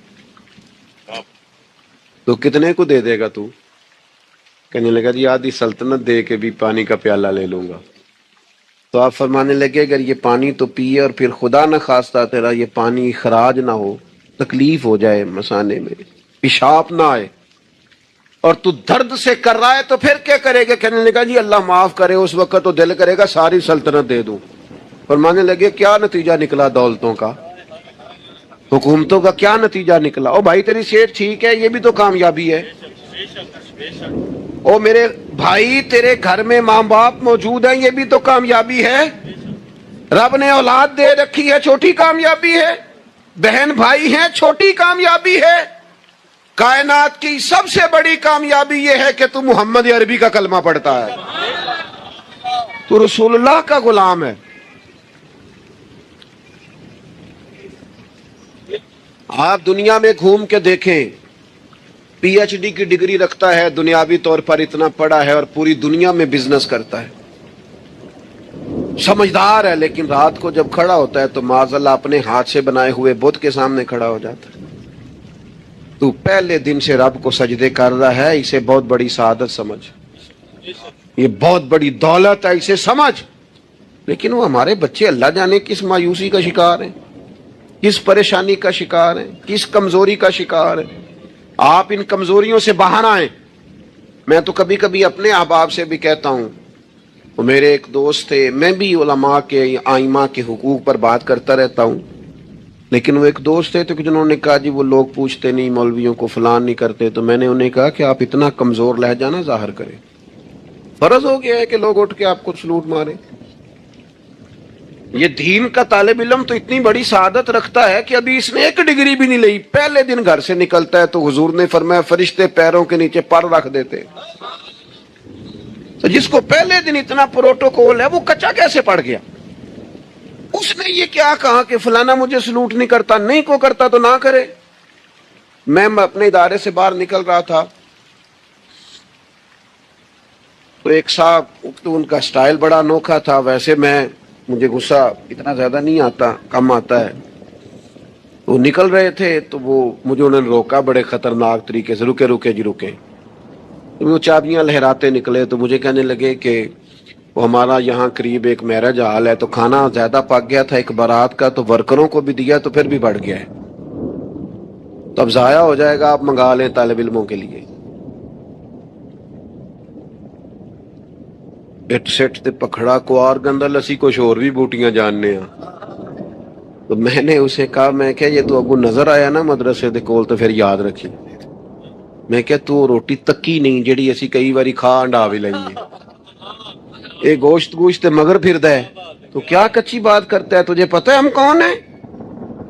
تو کتنے کو دے دے گا تو؟ کہنے لگا جی آدھی سلطنت دے کے بھی پانی کا پیالہ لے لوں گا. تو آپ فرمانے لگے اگر یہ پانی تو پیے اور پھر خدا نہ خواستہ تیرا یہ پانی خراج نہ ہو، تکلیف ہو جائے، مسانے میں پیشاب نہ آئے، اور تو درد سے کر رہا ہے تو پھر کیا کرے گا؟ کہنے لگا جی اللہ معاف کرے، اس وقت تو دل کرے گا ساری سلطنت دے دوں. فرمانے لگے کیا نتیجہ نکلا دولتوں کا، حکومتوں کا کیا نتیجہ نکلا؟ او بھائی تیری صحت ٹھیک ہے، یہ بھی تو کامیابی ہے. او میرے بھائی تیرے گھر میں ماں باپ موجود ہیں، یہ بھی تو کامیابی ہے. رب نے اولاد دے رکھی ہے، چھوٹی کامیابی ہے. بہن بھائی ہیں، چھوٹی کامیابی ہے. کائنات کی سب سے بڑی کامیابی یہ ہے کہ تو محمد عربی کا کلمہ پڑھتا ہے، تو رسول اللہ کا غلام ہے. آپ دنیا میں گھوم کے دیکھیں، پی ایچ ڈی کی ڈگری رکھتا ہے، دنیاوی طور پر اتنا پڑھا ہے اور پوری دنیا میں بزنس کرتا ہے، سمجھدار ہے، لیکن رات کو جب کھڑا ہوتا ہے تو معاذ اللہ اپنے ہاتھ سے بنائے ہوئے بت کے سامنے کھڑا ہو جاتا ہے. تو پہلے دن سے رب کو سجدے کر رہا ہے، اسے بہت بڑی سعادت سمجھ، یہ بہت بڑی دولت ہے، اسے سمجھ. لیکن وہ ہمارے بچے اللہ جانے کس مایوسی کا شکار ہیں، کس پریشانی کا شکار ہیں، کس کمزوری کا شکار ہیں. آپ ان کمزوریوں سے باہر آئیں. میں تو کبھی کبھی اپنے احباب سے بھی کہتا ہوں، وہ میرے ایک دوست تھے، میں بھی علماء کے آئمہ کے حقوق پر بات کرتا رہتا ہوں، لیکن وہ ایک دوست تھے تو جنہوں نے کہا جی وہ لوگ پوچھتے نہیں مولویوں کو، فلان نہیں کرتے. تو میں نے انہیں کہا کہ آپ اتنا کمزور لہجہ نہ ظاہر کریں، فرض ہو گیا ہے کہ لوگ اٹھ کے آپ کو سلوٹ مارے. یہ دین کا طالب علم تو اتنی بڑی سعادت رکھتا ہے کہ ابھی اس نے ایک ڈگری بھی نہیں لی، پہلے دن گھر سے نکلتا ہے تو حضور نے فرمایا فرشتے پیروں کے نیچے پر رکھ دیتے. تو جس کو پہلے دن اتنا پروٹوکول ہے وہ کچا کیسے پڑ گیا؟ اس نے یہ کیا کہا کہ فلانا مجھے سلوٹ نہیں کرتا، نہیں کو کرتا تو نہ کرے. میں اپنے ادارے سے باہر نکل رہا تھا، تو ایک صاحب تو ان کا سٹائل بڑا انوکھا تھا. ویسے مجھے غصہ اتنا زیادہ نہیں آتا, کم آتا ہے. وہ نکل رہے تھے تو مجھے انہوں نے روکا بڑے خطرناک طریقے سے, رکے رکے جی رکے. وہ چابیاں لہراتے نکلے تو مجھے کہنے لگے کہ وہ ہمارا یہاں قریب ایک میرج ہال ہے, تو کھانا زیادہ پک گیا تھا ایک بارات کا, تو ورکروں کو بھی دیا تو پھر بھی بڑھ گیا ہے, تو اب ضائع ہو جائے گا, آپ منگا لیں طالب علموں کے لیے. اٹ سٹ تے پکھڑا کوار گندا لسی کچھ اور بھی بوٹیاں جاننے ہیں. تو میں نے اسے کہا, میں کہ یہ تو اگو نظر آیا نا مدرسے دے کول تو پھر یاد رکھی. میں کہ تو روٹی تکی نہیں جیڑی اسی کئی باری کھا انڈا بھی لیں گے, یہ گوشت مگر پھردا ہے, تو کیا کچی بات کرتا ہے, تجھے پتہ ہے ہم کون ہیں؟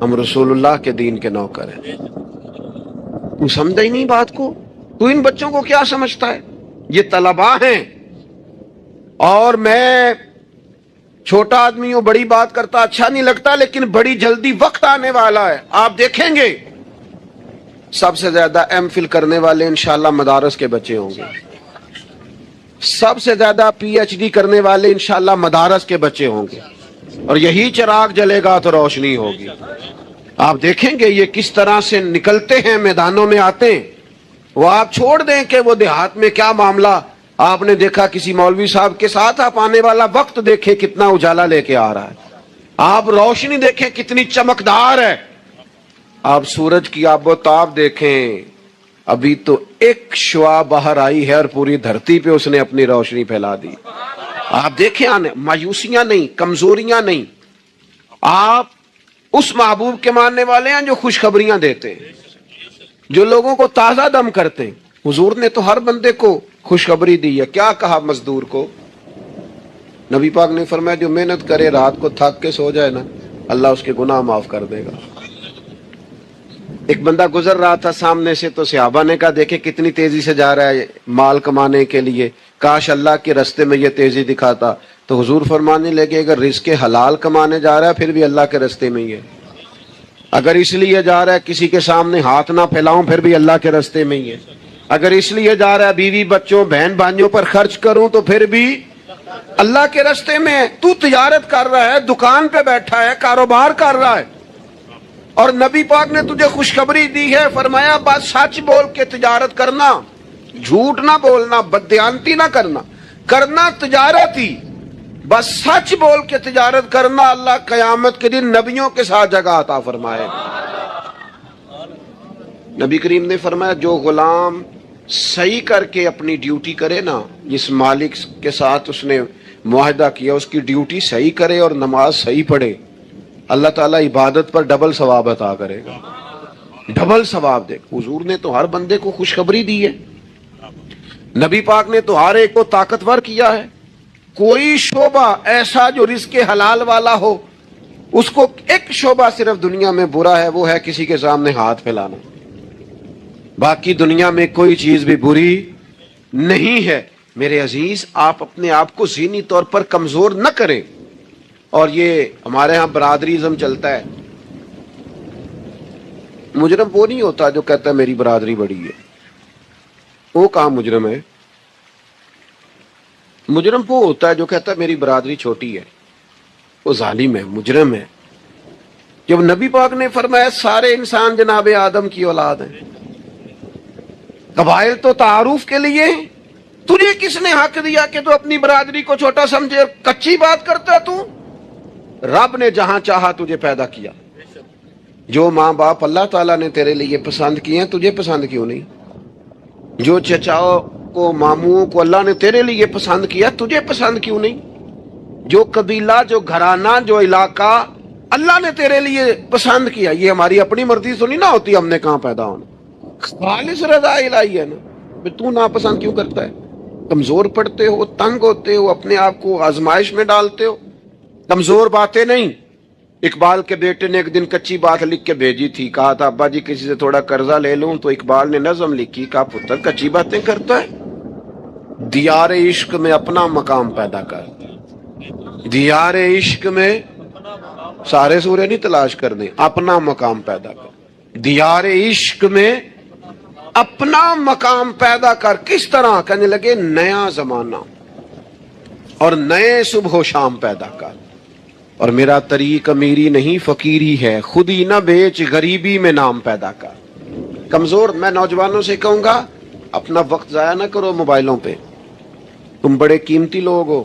ہم رسول اللہ کے دین کے نوکر ہیں. تو سمجھا ہی نہیں بات کو. تو ان بچوں کو کیا سمجھتا ہے؟ یہ طلباء ہیں, اور میں چھوٹا آدمی ہوں, بڑی بات کرتا اچھا نہیں لگتا, لیکن بڑی جلدی وقت آنے والا ہے, آپ دیکھیں گے سب سے زیادہ ایم فل کرنے والے انشاءاللہ مدارس کے بچے ہوں گے, سب سے زیادہ پی ایچ ڈی کرنے والے انشاءاللہ مدارس کے بچے ہوں گے, اور یہی چراغ جلے گا تو روشنی ہوگی. آپ دیکھیں گے یہ کس طرح سے نکلتے ہیں, میدانوں میں آتے ہیں. وہ آپ چھوڑ دیں کہ وہ دیہات میں کیا معاملہ, آپ نے دیکھا کسی مولوی صاحب کے ساتھ آپ آنے والا وقت دیکھیں کتنا اجالا لے کے آ رہا ہے, آپ روشنی دیکھیں کتنی چمکدار ہے, آپ سورج کی آب و تاب دیکھیں, ابھی تو ایک شعاع باہر آئی ہے اور پوری دھرتی پہ اس نے اپنی روشنی پھیلا دی. آپ دیکھیں, مایوسیاں نہیں, کمزوریاں نہیں, آپ اس محبوب کے ماننے والے ہیں جو خوشخبریاں دیتے ہیں, جو لوگوں کو تازہ دم کرتے ہیں. حضور نے تو ہر بندے کو خوشخبری دی ہے. کیا کہا مزدور کو؟ نبی پاک نے فرمایا جو محنت کرے رات کو تھک کے سو جائے نا, اللہ اس کے گناہ معاف کر دے گا. ایک بندہ گزر رہا تھا سامنے سے, تو صحابہ نے کہا دیکھے کتنی تیزی سے جا رہا ہے مال کمانے کے لیے, کاش اللہ کے رستے میں یہ تیزی دکھاتا. تو حضور فرمانے لگے اگر رزق حلال کمانے جا رہا ہے پھر بھی اللہ کے رستے میں ہی ہے, اگر اس لیے جا رہا ہے کسی کے سامنے ہاتھ نہ پھیلاؤں پھر بھی اللہ کے رستے میں ہی ہے, اگر اس لیے جا رہا ہے بیوی بچوں بہن بھائیوں پر خرچ کروں تو پھر بھی اللہ کے رستے میں ہے. تو تجارت کر رہا ہے, دکان پہ بیٹھا ہے, کاروبار کر رہا ہے, اور نبی پاک نے تجھے خوشخبری دی ہے, فرمایا بات سچ بول کے تجارت کرنا, جھوٹ نہ بولنا, بددیانتی نہ کرنا, کرنا تجارت ہی, بس سچ بول کے تجارت کرنا. اللہ قیامت کے دن نبیوں کے ساتھ جگہ عطا فرمائے. نبی کریم نے فرمایا جو غلام صحیح کر کے اپنی ڈیوٹی کرے نا, جس مالک کے ساتھ اس نے معاہدہ کیا اس کی ڈیوٹی صحیح کرے اور نماز صحیح پڑھے, اللہ تعالیٰ عبادت پر ڈبل ثواب عطا کرے گا, ڈبل ثواب دے. حضور نے تو ہر بندے کو خوشخبری دی ہے, نبی پاک نے تو ہر ایک کو طاقتور کیا ہے. کوئی شعبہ ایسا جو رزق حلال والا ہو, اس کو ایک شعبہ صرف دنیا میں برا ہے, وہ ہے کسی کے سامنے ہاتھ پھیلانا. باقی دنیا میں کوئی چیز بھی بری نہیں ہے. میرے عزیز, آپ اپنے آپ کو ذہنی طور پر کمزور نہ کریں. اور یہ ہمارے ہاں برادریزم چلتا ہے, مجرم وہ نہیں ہوتا جو کہتا ہے میری برادری بڑی ہے. وہ کہاں مجرم ہے؟ مجرم وہ ہوتا ہے جو کہتا ہے میری برادری چھوٹی ہے, وہ ظالم ہے, مجرم ہے. جب نبی پاک نے فرمایا سارے انسان جناب آدم کی اولاد ہیں, قبائل تو تعارف کے لیے ہیں, تجھے کس نے حق دیا کہ تو اپنی برادری کو چھوٹا سمجھے؟ کچی بات کرتا تو. رب نے جہاں چاہا تجھے پیدا کیا. جو ماں باپ اللہ تعالیٰ نے تیرے لیے پسند کیے ہیں تجھے پسند کیوں نہیں؟ جو چچاؤ کو ماموں کو اللہ نے تیرے لیے پسند کیا تجھے پسند کیوں نہیں؟ جو قبیلہ جو گھرانہ جو علاقہ اللہ نے تیرے لیے پسند کیا, یہ ہماری اپنی مرضی تو نہیں نہ ہوتی, ہم نے کہاں پیدا ہونا, خالص رضا الہی ہے نا. تو ناپسند کیوں کرتا ہے؟ کمزور پڑتے ہو, تنگ ہوتے ہو, اپنے آپ کو آزمائش میں ڈالتے ہو. کمزور باتیں نہیں. اقبال کے بیٹے نے ایک دن کچی بات لکھ کے بھیجی تھی, کہا تھا ابا جی کسی سے تھوڑا قرضہ لے لوں, تو اقبال نے نظم لکھی, کہا پتر کچی باتیں کرتا ہے, دیار عشق میں اپنا مقام پیدا کر. دیار عشق میں سارے سورے نہیں تلاش کرنے, اپنا مقام پیدا کر. دیار عشق میں اپنا مقام پیدا کر. کس طرح؟ کہنے لگے نیا زمانہ, اور نئے صبح و شام پیدا کر. اور میرا طریق امیری نہیں فقیری ہے، خود ہی نہ بیچ غریبی میں نام پیدا کر. کمزور میں نوجوانوں سے کہوں گا اپنا وقت ضائع نہ کرو موبائلوں پہ، تم بڑے قیمتی لوگ ہو.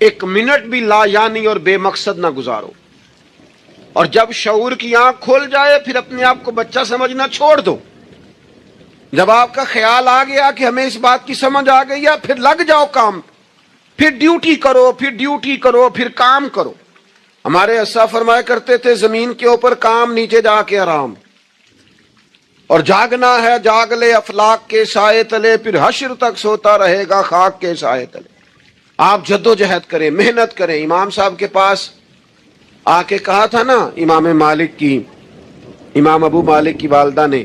ایک منٹ بھی لا یعنی اور بے مقصد نہ گزارو. اور جب شعور کی آنکھ کھول جائے پھر اپنے آپ کو بچہ سمجھنا چھوڑ دو. جب آپ کا خیال آ گیا کہ ہمیں اس بات کی سمجھ آ گئی ہے، پھر لگ جاؤ کام، پھر ڈیوٹی کرو، پھر ڈیوٹی کرو، پھر کام کرو. ہمارے اسا فرمایا کرتے تھے زمین کے اوپر کام، نیچے جا کے آرام. اور جاگنا ہے جاگ لے افلاق کے سائے تلے، پھر حشر تک سوتا رہے گا خاک کے سائے تلے. آپ جدوجہد کریں، محنت کریں. امام صاحب کے پاس آ کے کہا تھا نا امام ابو مالک کی والدہ نے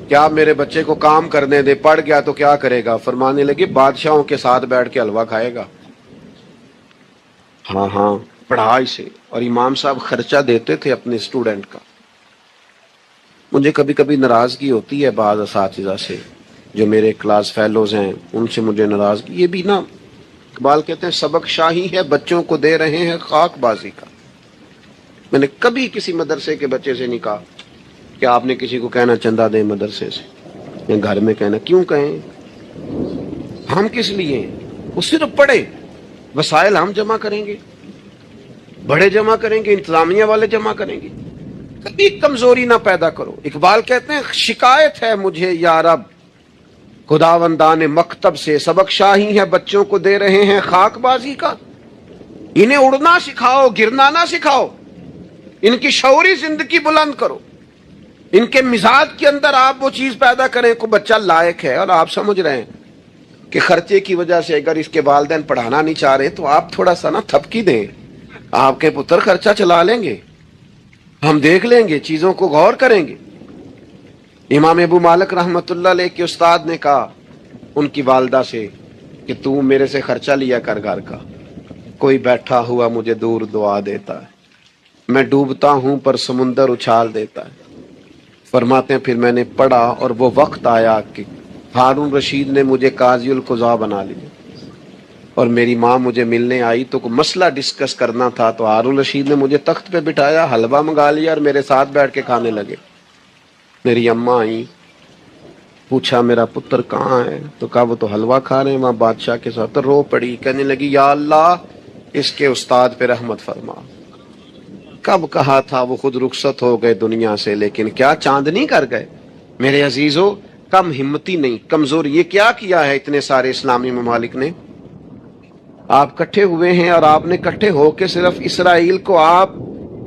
کہ آپ میرے بچے کو کام کرنے دے، پڑھ گیا تو کیا کرے گا؟ فرمانے لگے بادشاہوں کے ساتھ بیٹھ کے حلوہ کھائے گا. ہاں پڑھا اسے. اور امام صاحب خرچہ دیتے تھے اپنے اسٹوڈنٹ کا. مجھے کبھی کبھی ناراضگی ہوتی ہے بعض اساتذہ سے، جو میرے کلاس فیلوز ہیں ان سے مجھے ناراضگی. یہ بھی نا اقبال کہتے ہیں سبق شاہی ہے بچوں کو دے رہے ہیں خاک بازی کا. میں نے کبھی کسی مدرسے کے بچے سے نہیں کہا کہ آپ نے کسی کو کہنا چندہ دیں مدرسے سے، یا گھر میں کہنا. کیوں کہیں؟ ہم کس لیے ہیں؟ وہ صرف پڑھے، وسائل ہم جمع کریں گے، بڑے جمع کریں گے، انتظامیہ والے جمع کریں گے. کبھی کمزوری نہ پیدا کرو. اقبال کہتے ہیں شکایت ہے مجھے یا رب خداوندان مکتب سے، سبق شاہی ہے بچوں کو دے رہے ہیں خاک بازی کا. انہیں اڑنا سکھاؤ، گرنا نہ سکھاؤ. ان کی شعوری زندگی بلند کرو. ان کے مزاج کے اندر آپ وہ چیز پیدا کریں کو بچہ لائق ہے. اور آپ سمجھ رہے ہیں کہ خرچے کی وجہ سے اگر اس کے والدین پڑھانا نہیں چاہ رہے تو آپ تھوڑا سا نا تھپکی دیں، آپ کے پتر خرچہ چلا لیں گے، ہم دیکھ لیں گے، چیزوں کو غور کریں گے. امام ابو مالک رحمت اللہ علیہ کے استاد نے کہا ان کی والدہ سے کہ تو میرے سے خرچہ لیا کر گھر کا. کوئی بیٹھا ہوا مجھے دور دعا دیتا ہے، میں ڈوبتا ہوں پر سمندر اچھال دیتا ہے. فرماتے ہیں پھر میں نے پڑھا اور وہ وقت آیا کہ ہارون رشید نے مجھے قاضی القضاء بنا لیا. اور میری ماں مجھے ملنے آئی تو کوئی مسئلہ ڈسکس کرنا تھا تو ہارون رشید نے مجھے تخت پہ بٹھایا، حلوہ منگا لیا اور میرے ساتھ بیٹھ کے کھانے لگے. میری اماں آئی، پوچھا میرا پتر کہاں ہے؟ تو کہا وہ تو حلوہ کھا رہے ہیں وہاں بادشاہ کے ساتھ. تو رو پڑی، کہنے لگی یا اللہ اس کے استاد پہ رحمت فرما. کب کہا تھا وہ خود رخصت ہو گئے دنیا سے، لیکن کیا چاندنی کر گئے. میرے عزیزو کم ہمتی نہیں، کمزور. یہ کیا کیا ہے اتنے سارے اسلامی ممالک نے؟ آپ کٹھے ہوئے ہیں اور آپ نے کٹھے ہو کے صرف اسرائیل کو آپ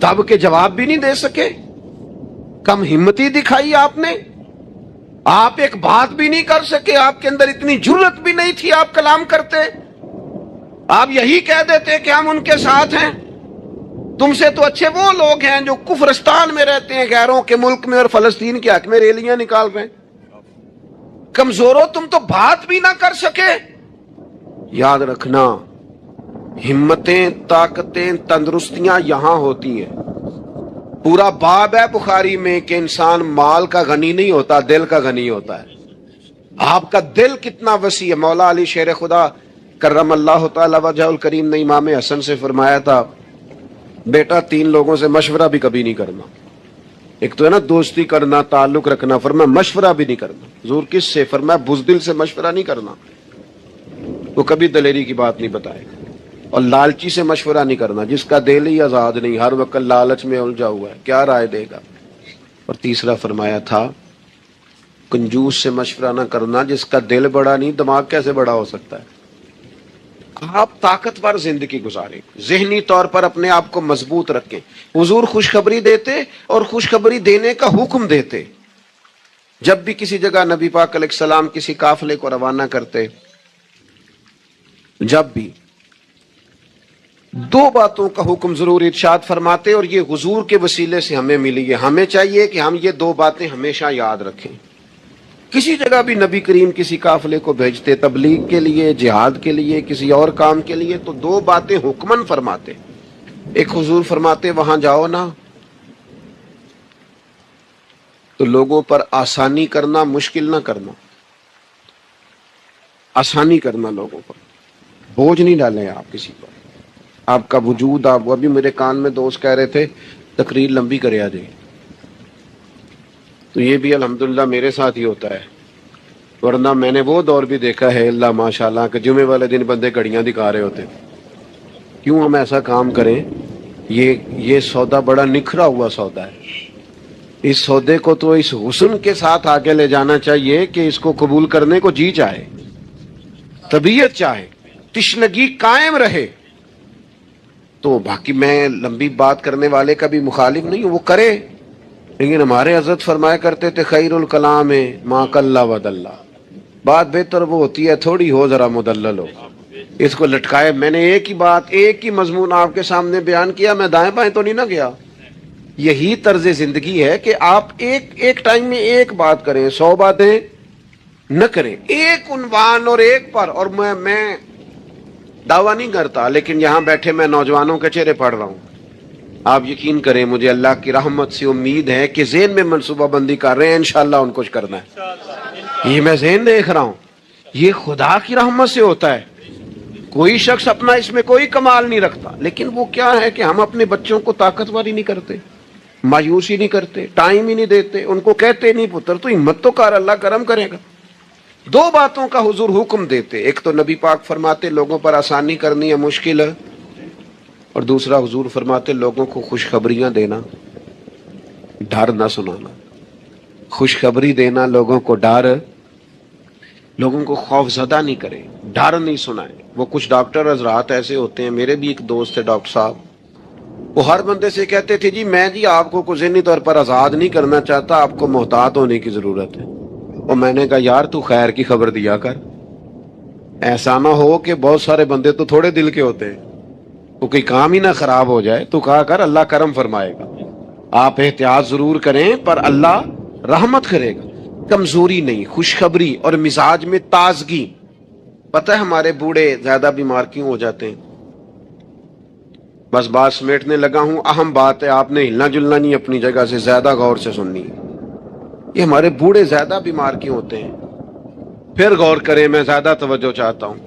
دب کے جواب بھی نہیں دے سکے. کم ہمتی دکھائی آپ نے. آپ ایک بات بھی نہیں کر سکے، آپ کے اندر اتنی جرت بھی نہیں تھی آپ کلام کرتے. آپ یہی کہہ دیتے کہ ہم ان کے ساتھ ہیں. تم سے تو اچھے وہ لوگ ہیں جو کفرستان میں رہتے ہیں، غیروں کے ملک میں، اور فلسطین کے حق میں ریلیاں نکال رہے ہیں. کمزوروں تم تو بات بھی نہ کر سکے. یاد رکھنا ہمتیں، طاقتیں، تندرستیاں یہاں ہوتی ہیں. پورا باب ہے بخاری میں کہ انسان مال کا غنی نہیں ہوتا، دل کا غنی ہوتا ہے. آپ کا دل کتنا وسیع ہے. مولا علی شیر خدا کرم اللہ تعالی وجہ الکریم نے امام حسن سے فرمایا تھا بیٹا 3 لوگوں سے مشورہ بھی کبھی نہیں کرنا. ایک تو ہے نا دوستی کرنا، تعلق رکھنا، فرمایا مشورہ بھی نہیں کرنا. حضور کس سے؟ فرمایا بزدل سے مشورہ نہیں کرنا، وہ کبھی دلیری کی بات نہیں بتائے. اور لالچی سے مشورہ نہیں کرنا، جس کا دل ہی آزاد نہیں، ہر وقت لالچ میں الجھا ہوا ہے، کیا رائے دے گا. اور تیسرا فرمایا تھا کنجوس سے مشورہ نہ کرنا، جس کا دل بڑا نہیں دماغ کیسے بڑا ہو سکتا ہے. آپ طاقتور زندگی گزاریں، ذہنی طور پر اپنے آپ کو مضبوط رکھیں. حضور خوشخبری دیتے اور خوشخبری دینے کا حکم دیتے. جب بھی کسی جگہ نبی پاک علیہ السلام کسی قافلے کو روانہ کرتے، جب بھی 2 باتوں کا حکم ضرور ارشاد فرماتے، اور یہ حضور کے وسیلے سے ہمیں ملی ہے. ہمیں چاہیے کہ ہم یہ 2 باتیں ہمیشہ یاد رکھیں. کسی جگہ بھی نبی کریم کسی قافلے کو بھیجتے تبلیغ کے لیے، جہاد کے لیے، کسی اور کام کے لیے، تو 2 باتیں حکمن فرماتے. ایک حضور فرماتے وہاں جاؤ نا تو لوگوں پر آسانی کرنا، مشکل نہ کرنا. آسانی کرنا لوگوں پر. بوجھ نہیں ڈالیں آپ کسی پر. آپ کا وجود, آپ ابھی میرے کان میں دوست کہہ رہے تھے تقریر لمبی کرے آ جائے, تو یہ بھی الحمدللہ میرے ساتھ ہی ہوتا ہے. ورنہ میں نے وہ دور بھی دیکھا ہے اللہ ماشاءاللہ کہ جمعے والے دن بندے گھڑیاں دکھا رہے ہوتے. کیوں ہم ایسا کام کریں؟ یہ سودا بڑا نکھرا ہوا سودا ہے. اس سودے کو تو اس حسن کے ساتھ آگے لے جانا چاہیے کہ اس کو قبول کرنے کو جی چاہے, طبیعت چاہے, تشنگی قائم رہے. تو باقی میں لمبی بات کرنے والے کا بھی مخالف نہیں ہوں, وہ کرے, لیکن ہمارے حضرت فرمایا کرتے تھے خیر الکلام ما قل ودل, بات بہتر وہ ہوتی ہے تھوڑی ہو ذرا مدلل ہو. اس کو لٹکائے, میں نے ایک ہی بات, ایک ہی مضمون آپ کے سامنے بیان کیا, میں دائیں بائیں تو نہیں نہ گیا. یہی طرز زندگی ہے کہ آپ ایک ٹائم میں ایک بات کریں, 100 باتیں نہ کریں, ایک عنوان اور ایک پر. اور میں دعویٰ نہیں کرتا, لیکن یہاں بیٹھے میں نوجوانوں کے چہرے پڑھ رہا ہوں. آپ یقین کریں مجھے اللہ کی رحمت سے امید ہے کہ ذہن میں منصوبہ بندی کر رہے ہیں, انشاءاللہ ان کو کرنا ہے. یہ میں ذہن دیکھ رہا ہوں, یہ خدا کی رحمت سے ہوتا ہے. کوئی شخص اپنا اس میں کوئی کمال نہیں رکھتا, لیکن وہ کیا ہے کہ ہم اپنے بچوں کو طاقتور ہی نہیں کرتے, مایوسی نہیں کرتے, ٹائم ہی نہیں دیتے, ان کو کہتے نہیں پتر تو ہمت تو کر, اللہ کرم کرے گا. 2 باتوں کا حضور حکم دیتے, ایک تو نبی پاک فرماتے لوگوں پر آسانی کرنی ہے مشکل ہے, اور دوسرا حضور فرماتے لوگوں کو خوشخبریاں دینا, ڈر نہ سنانا. خوشخبری دینا لوگوں کو, ڈر, لوگوں کو خوف زدہ نہیں کرے, ڈر نہیں سنائے. وہ کچھ ڈاکٹر حضرات ایسے ہوتے ہیں, میرے بھی ایک دوست ہے ڈاکٹر صاحب, وہ ہر بندے سے کہتے تھے جی میں آپ کو کچھ ذہنی طور پر آزاد نہیں کرنا چاہتا, آپ کو محتاط ہونے کی ضرورت ہے. اور میں نے کہا یار تو خیر کی خبر دیا کر, ایسا نہ ہو کہ بہت سارے بندے تو تھوڑے دل کے ہوتے ہیں, تو کوئی کام ہی نہ خراب ہو جائے. تو کہا کر اللہ کرم فرمائے گا, آپ احتیاط ضرور کریں پر اللہ رحمت کرے گا. کمزوری نہیں, خوشخبری اور مزاج میں تازگی. پتہ ہے ہمارے بوڑھے زیادہ بیمار کیوں ہو جاتے ہیں؟ بس بات سمیٹنے لگا ہوں, اہم بات ہے, آپ نے ہلنا جلنا نہیں, اپنی جگہ سے زیادہ غور سے سننی. یہ ہمارے بوڑھے زیادہ بیمار کیوں ہوتے ہیں؟ پھر غور کریں, میں زیادہ توجہ چاہتا ہوں.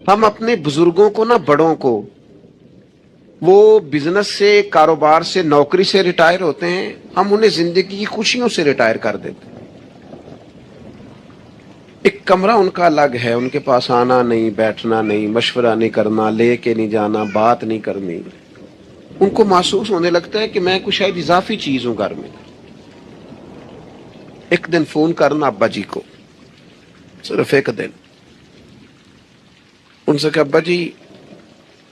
ہم اپنے بزرگوں کو, نہ بڑوں کو, وہ بزنس سے, کاروبار سے, نوکری سے ریٹائر ہوتے ہیں, ہم انہیں زندگی کی خوشیوں سے ریٹائر کر دیتے ہیں. ایک کمرہ ان کا الگ ہے, ان کے پاس آنا نہیں, بیٹھنا نہیں, مشورہ نہیں کرنا, لے کے نہیں جانا, بات نہیں کرنی. ان کو محسوس ہونے لگتا ہے کہ میں کچھ شاید اضافی چیز ہوں گھر میں. ایک دن فون کرنا ابا جی کو, صرف ایک دن, ان سے کہ ابا جی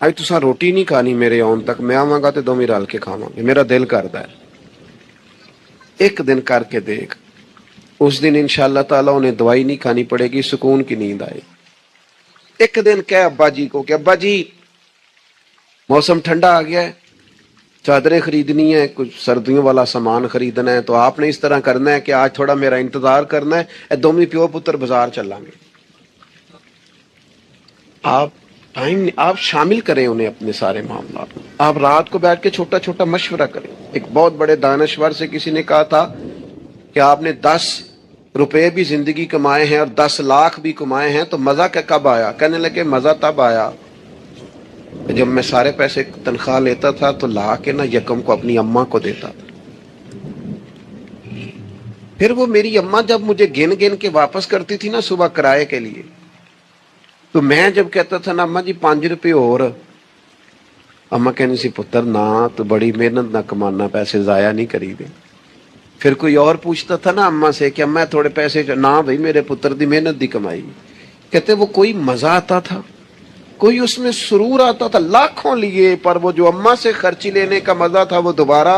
آج تساں روٹی نہیں کھانی میرے آن تک, میں آواں گا تے دوویں رل کے کھاواں گے, میرا دل کردا ہے. ایک دن کر کے دیکھ, اس دن انشاءاللہ تعالیٰ انہیں دوائی نہیں کھانی پڑے گی, سکون کی نیند آئے. ایک دن کہہ ابا جی کو کہ ابا جی موسم ٹھنڈا آ گیا ہے, چادریں خریدنی ہے, کچھ سردیوں والا سامان خریدنا ہے, تو آپ نے اس طرح کرنا ہے کہ آج تھوڑا میرا انتظار کرنا ہے, دوویں پیو پتر بازار چلیں گے. آپ شامل کریں انہیں اپنے سارے معاملات. آپ رات کو بیٹھ کے چھوٹا چھوٹا مشورہ کریں. ایک بہت بڑے دانشور سے کسی نے کہا تھا کہ آپ نے 10 روپے بھی زندگی کمائے ہیں اور 10 لاکھ بھی کمائے ہیں, تو مزہ کب آیا؟ کہنے لگے مزہ تب آیا جب میں سارے پیسے تنخواہ لیتا تھا تو لا کے نہ یکم کو اپنی اماں کو دیتا تھا. پھر وہ میری اماں جب مجھے گن گن کے واپس کرتی تھی نا صبح کرائے کے لیے, تو میں جب کہتا تھا نا اماں جی 5 روپے اور, اماں کہنی سی پتر نہ, تو بڑی محنت نہ کمانا, پیسے ضائع نہیں کری دے. پھر کوئی اور پوچھتا تھا نا اماں سے کہ اماں تھوڑے پیسے, نہ بھائی میرے پتر دی محنت دی کمائی. کہتے وہ کوئی مزہ آتا تھا, کوئی اس میں سرور آتا تھا, لاکھوں لیے, پر وہ جو اماں سے خرچی لینے کا مزہ تھا وہ دوبارہ.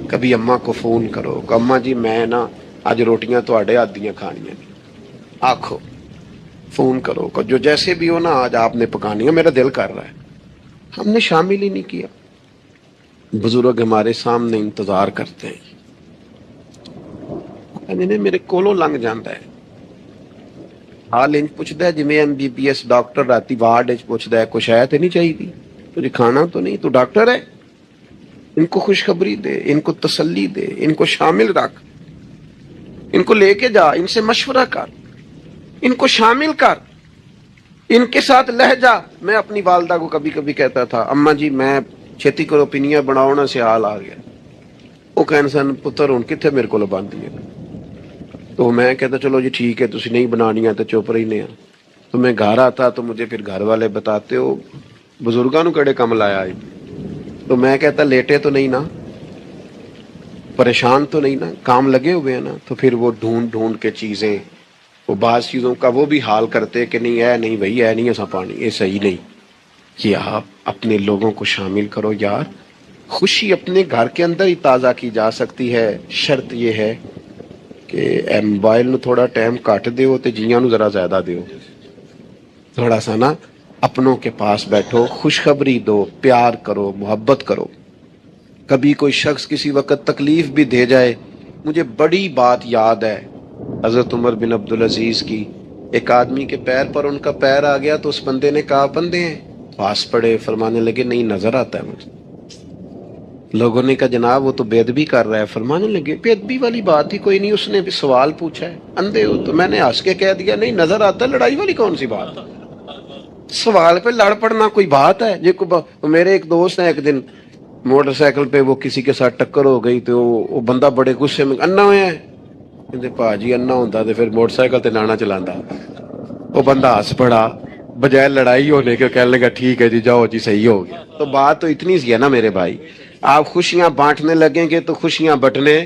کبھی اماں کو فون کرو کہ اماں جی میں نا آج روٹیاں تواڈے ہاتھ دیاں کھانیاں نے, آکھو, فون کرو کہ جو جیسے بھی ہو نا آج آپ نے پکانی ہے, میرا دل کر رہا ہے. ہم نے شامل ہی نہیں کیا. بزرگ ہمارے سامنے انتظار کرتے ہیں, میرے کولوں لنگ جاندہ ہے, حال انج پوچھتا ہے جی میں MBBS ڈاکٹر راتی وارڈ پوچھتا ہے کچھ ہے تو نہیں چاہیے تھی, تجھے کھانا تو نہیں, تو ڈاکٹر ہے. ان کو خوشخبری دے, ان کو تسلی دے, ان کو شامل رکھ, ان کو لے کے جا, ان سے مشورہ کر, ان کو شامل کر. ان کے ساتھ لہجہ. میں اپنی والدہ کو کبھی کبھی کہتا تھا اما جی میں چھتی کرو پنیاں بناؤ نا سیال آ گیا. وہ کہنے سن پتر ہوں کتنے میرے کو باندھی ہے. تو میں کہتا چلو جی ٹھیک ہے تسی نہیں بنانی ہے تو چپ رہنے ہیں. تو میں گھر آتا تو مجھے پھر گھر والے بتاتے ہو بزرگاں نو کڑے کم لایا ہے. تو میں کہتا لیٹے تو نہیں نا, پریشان تو نہیں نا, کام لگے ہوئے ہیں نا. تو پھر وہ ڈھونڈ ڈھونڈ کے چیزیں, وہ بعض چیزوں کا وہ بھی حال کرتے کہ نہیں ہے نہیں بھائی ہے نہیں ایسا پانی, یہ صحیح نہیں. کہ آپ اپنے لوگوں کو شامل کرو یار. خوشی اپنے گھر کے اندر ہی تازہ کی جا سکتی ہے. شرط یہ ہے کہ اے موبائل نو تھوڑا ٹائم کٹ دیو تے جیاں نو ذرا زیادہ دیو. تھوڑا سا نا اپنوں کے پاس بیٹھو, خوشخبری دو, پیار کرو, محبت کرو. کبھی کوئی شخص کسی وقت تکلیف بھی دے جائے. مجھے بڑی بات یاد ہے حضرت عمر بن عبدالعزیز کی. ایک آدمی کے پیر پر ان کا پیر آ گیا تو اس بندے نے کہا بندے ہیں پاس پڑے, فرمانے لگے نہیں نظر آتا ہے مجھے. لوگوں نے کہا جناب وہ تو بے ادبی کر رہا ہے. فرمانے لگے بے ادبی والی بات ہی کوئی نہیں, اس نے بھی سوال پوچھا ہے اندھے ہو. تو میں نے ہنس کے کہہ دیا نہیں نظر آتا ہے, لڑائی والی کون سی بات. سوال پہ لڑ پڑنا کوئی بات ہے. میرے ایک دوست ہیں, ایک دن موٹر سائیکل پہ وہ کسی کے ساتھ ٹکر ہو گئی تو وہ بندہ بڑے غصے میں انا ہویا ہے. کہتے پا جی انا ہوتا تو پھر موٹر سائیکل تے لانا چلانا. وہ بندہ ہنس پڑا, بجائے لڑائی ہونے کے کہنے لگا ٹھیک ہے جی جاؤ جی صحیح ہو گیا. تو بات تو اتنی سی ہے نا میرے بھائی, آپ خوشیاں بانٹنے لگیں گے تو خوشیاں بٹنے